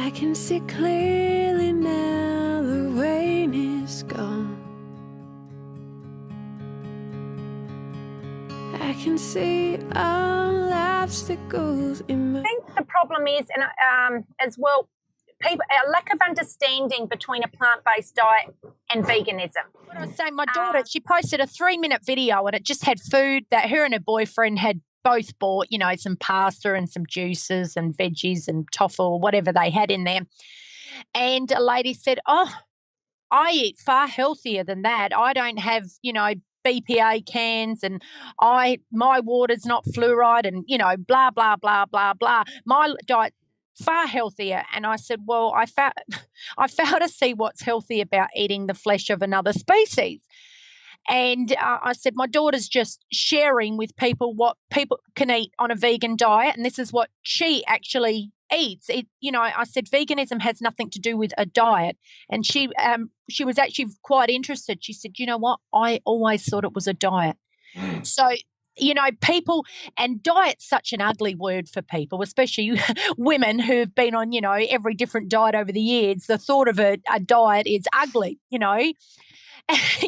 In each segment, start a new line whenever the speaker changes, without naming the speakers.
I can see clearly now, the rain is gone. I can see all obstacles in my...
I think the problem is, and as well, people a lack of understanding between a plant-based diet and veganism.
What I was saying, my daughter, she posted a 3-minute video and it just had food that her and her boyfriend had both bought, you know, some pasta and some juices and veggies and tofu or whatever they had in there. And a lady said, "Oh, I eat far healthier than that. I don't have, you know, BPA cans and my water's not fluoride and, you know, blah, blah, blah, blah, blah. My diet far healthier." And I said, well, I fail to see what's healthy about eating the flesh of another species. And I said, my daughter's just sharing with people what people can eat on a vegan diet. And this is what she actually eats. You know, I said, veganism has nothing to do with a diet. And she was actually quite interested. She said, you know what? I always thought it was a diet. So, you know, people, and diet's such an ugly word for people, especially women who've been on, you know, every different diet over the years. The thought of a diet is ugly, you know.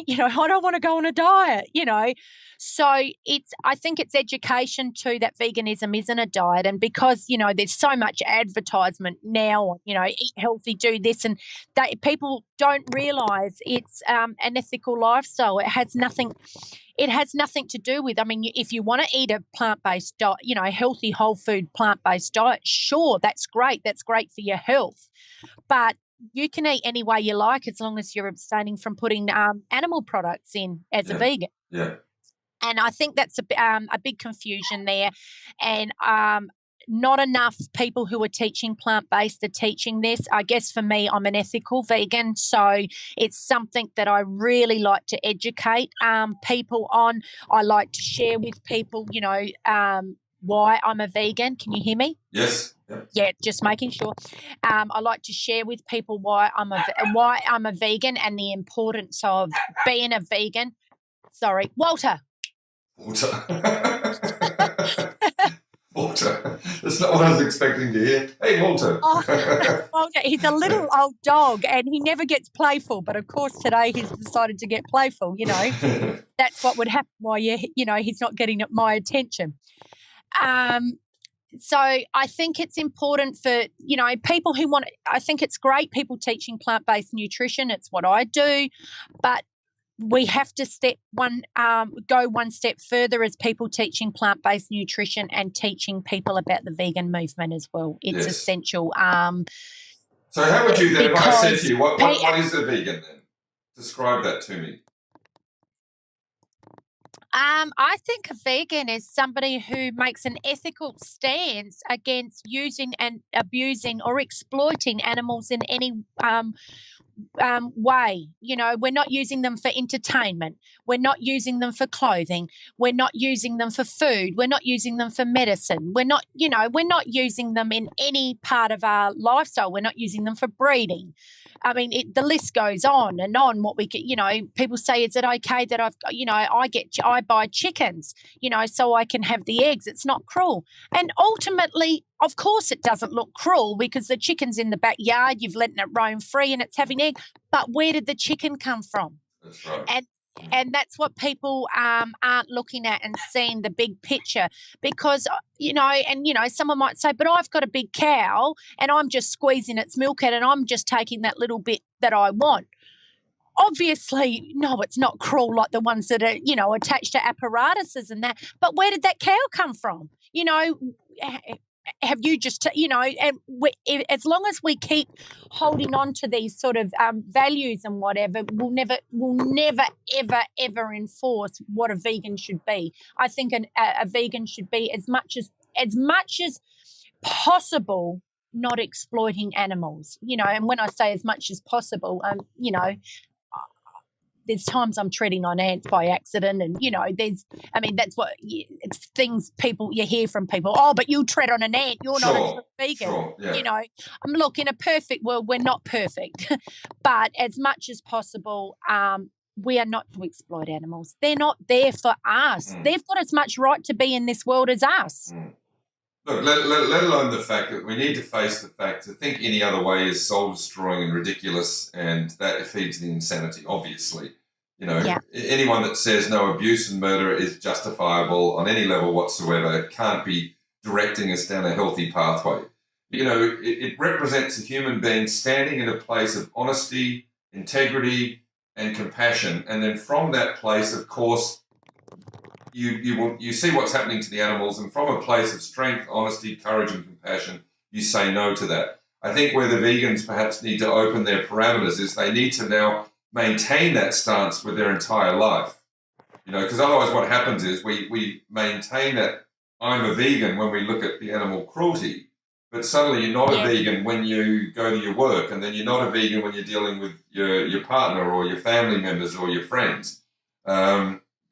You know, I don't want to go on a diet, you know. So I think it's education too that veganism isn't a diet. And because, you know, there's so much advertisement now, you know, eat healthy, do this, and that people don't realise it's an ethical lifestyle. It has nothing to do with, I mean, if you want to eat a plant-based diet, you know, a healthy whole food plant-based diet, sure, that's great. That's great for your health. But you can eat any way you like as long as you're abstaining from putting animal products in as a vegan.
Yeah.
And I think that's a big confusion there. And not enough people who are teaching plant-based are teaching this. I guess for me, I'm an ethical vegan, so it's something that I really like to educate people on. I like to share with people, you know, why I'm a vegan. Can you hear me?
Yes. Yep.
Yeah, just making sure. I like to share with people why I'm a vegan and the importance of being a vegan. Sorry, Walter.
Walter. That's not what I was expecting to hear. Hey, Walter.
Oh, Walter, he's a little old dog and he never gets playful. But of course, today he's decided to get playful. You know, that's what would happen while you know, he's not getting my attention. So I think it's important for, you know, people who want, I think it's great people teaching plant-based nutrition. It's what I do, but we have to go one step further as people teaching plant-based nutrition and teaching people about the vegan movement as well. It's essential.
So how would you then, if I said to you, what is a vegan then? Describe that to me.
I think a vegan is somebody who makes an ethical stance against using and abusing or exploiting animals in any way. You know, we're not using them for entertainment. We're not using them for clothing. We're not using them for food. We're not using them for medicine. We're not using them in any part of our lifestyle. We're not using them for breeding. I mean, the list goes on and on. What we get, you know, people say, is it okay that I've got, you know, I buy chickens, you know, so I can have the eggs. It's not cruel. And ultimately, of course, it doesn't look cruel because the chicken's in the backyard. You've let it roam free and it's having eggs. But where did the chicken come from?
That's right.
And that's what people aren't looking at and seeing the big picture because, you know, and, you know, someone might say, but I've got a big cow and I'm just squeezing its milk out and I'm just taking that little bit that I want. Obviously, no, it's not cruel like the ones that are, you know, attached to apparatuses and that. But where did that cow come from? You know, have you just, you know, and as long as we keep holding on to these sort of values and whatever, we'll never, ever enforce what a vegan should be. I think a vegan should be as much as possible not exploiting animals, you know. And when I say as much as possible, you know, there's times I'm treading on ants by accident and, you know, that's what things you hear from people. Oh, but you tread on an ant. You're not a vegan.
Sure, yeah.
You know, look, in a perfect world, we're not perfect. But as much as possible, we are not to exploit animals. They're not there for us. They've got as much right to be in this world as us.
Look, let alone the fact that we need to face the fact to think any other way is soul-destroying and ridiculous, and that feeds the insanity, obviously. You know, anyone that says no, abuse and murder is justifiable on any level whatsoever can't be directing us down a healthy pathway. You know, it represents a human being standing in a place of honesty, integrity, and compassion. And then from that place, of course, you see what's happening to the animals, and from a place of strength, honesty, courage, and compassion, you say no to that. I think where the vegans perhaps need to open their parameters is they need to now maintain that stance with their entire life. You know, because otherwise what happens is we maintain that I'm a vegan when we look at the animal cruelty, but suddenly you're not a vegan when you go to your work, and then you're not a vegan when you're dealing with your partner or your family members or your friends.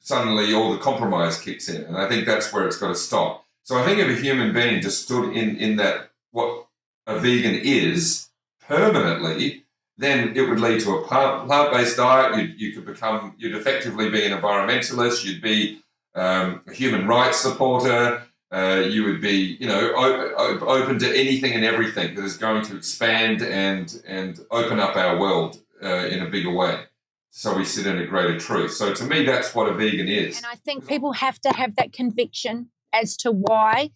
Suddenly all the compromise kicks in, and I think that's where it's got to stop. So I think if a human being just stood in that, what a vegan is permanently, then it would lead to a plant-based diet. You'd effectively be an environmentalist. You'd be a human rights supporter. You would be, you know, open to anything and everything that is going to expand and open up our world in a bigger way. So we sit in a greater truth. So to me, that's what a vegan is.
And I think people have to have that conviction as to why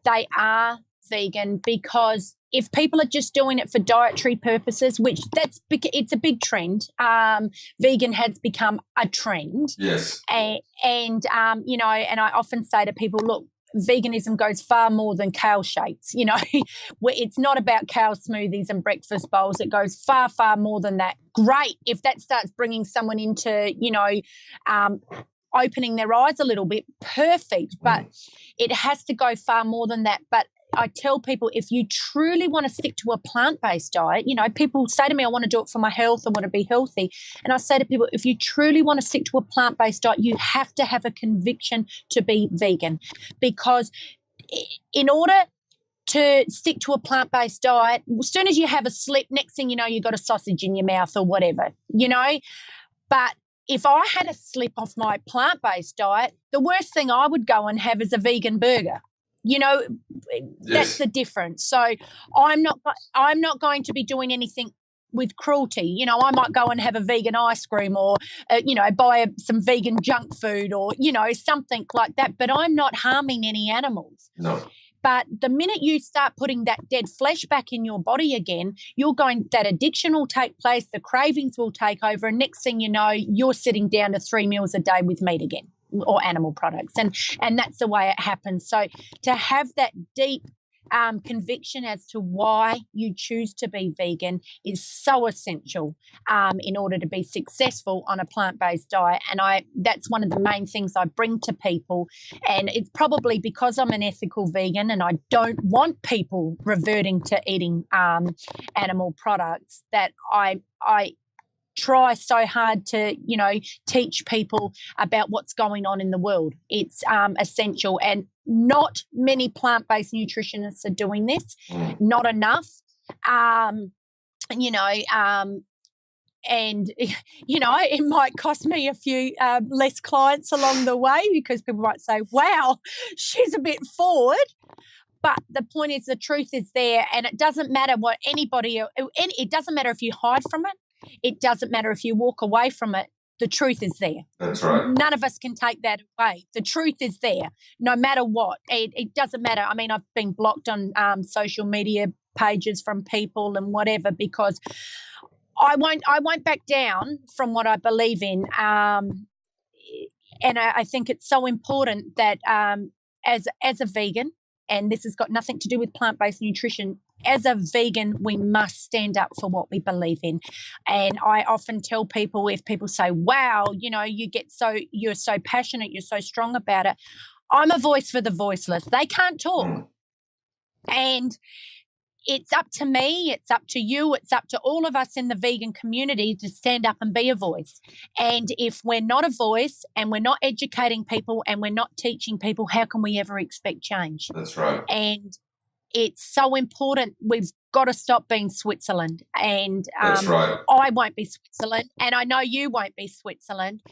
they are vegan, because if people are just doing it for dietary purposes, which it's a big trend, vegan has become a trend.
Yes.
And you know, and I often say to people, look, veganism goes far more than kale shakes. You know, it's not about kale smoothies and breakfast bowls. It goes far, far more than that. Great if that starts bringing someone into, you know, opening their eyes a little bit. Perfect, but it has to go far more than that. But I tell people, if you truly want to stick to a plant-based diet, you know, people say to me, I want to do it for my health, I want to be healthy. And I say to people, if you truly want to stick to a plant-based diet, you have to have a conviction to be vegan, because in order to stick to a plant-based diet, as soon as you have a slip, next thing you know, you've got a sausage in your mouth or whatever, you know. But if I had a slip off my plant-based diet, the worst thing I would go and have is a vegan burger. You know, that's the difference. So I'm not going to be doing anything with cruelty. You know, I might go and have a vegan ice cream, or, you know, buy some vegan junk food, or, you know, something like that. But I'm not harming any animals.
No.
But the minute you start putting that dead flesh back in your body again, that addiction will take place, the cravings will take over, and next thing you know, you're sitting down to 3 meals a day with meat again, or animal products, and that's the way it happens. So to have that deep conviction as to why you choose to be vegan is so essential in order to be successful on a plant-based diet. And that's one of the main things I bring to people. And it's probably because I'm an ethical vegan and I don't want people reverting to eating animal products that I try so hard to, you know, teach people about what's going on in the world. It's essential, and not many plant-based nutritionists are doing this, not enough, you know, and, you know, it might cost me a few less clients along the way, because people might say, wow, she's a bit forward. But the point is, the truth is there, and it doesn't matter what it doesn't matter if you hide from it. It doesn't matter if you walk away from it. The truth is there.
That's right.
None of us can take that away. The truth is there, no matter what. It doesn't matter. I mean, I've been blocked on social media pages from people and whatever, because I won't back down from what I believe in. And I think it's so important that as a vegan, and this has got nothing to do with plant-based nutrition, as a vegan, we must stand up for what we believe in. And I often tell people, if people say, wow, you know, you're so passionate, you're so strong about it, I'm a voice for the voiceless. They can't talk. And it's up to me, it's up to you, it's up to all of us in the vegan community to stand up and be a voice. And if we're not a voice and we're not educating people and we're not teaching people, how can we ever expect change?
That's right.
And it's so important. We've got to stop being Switzerland. And
That's right.
I won't be Switzerland, and I know you won't be Switzerland.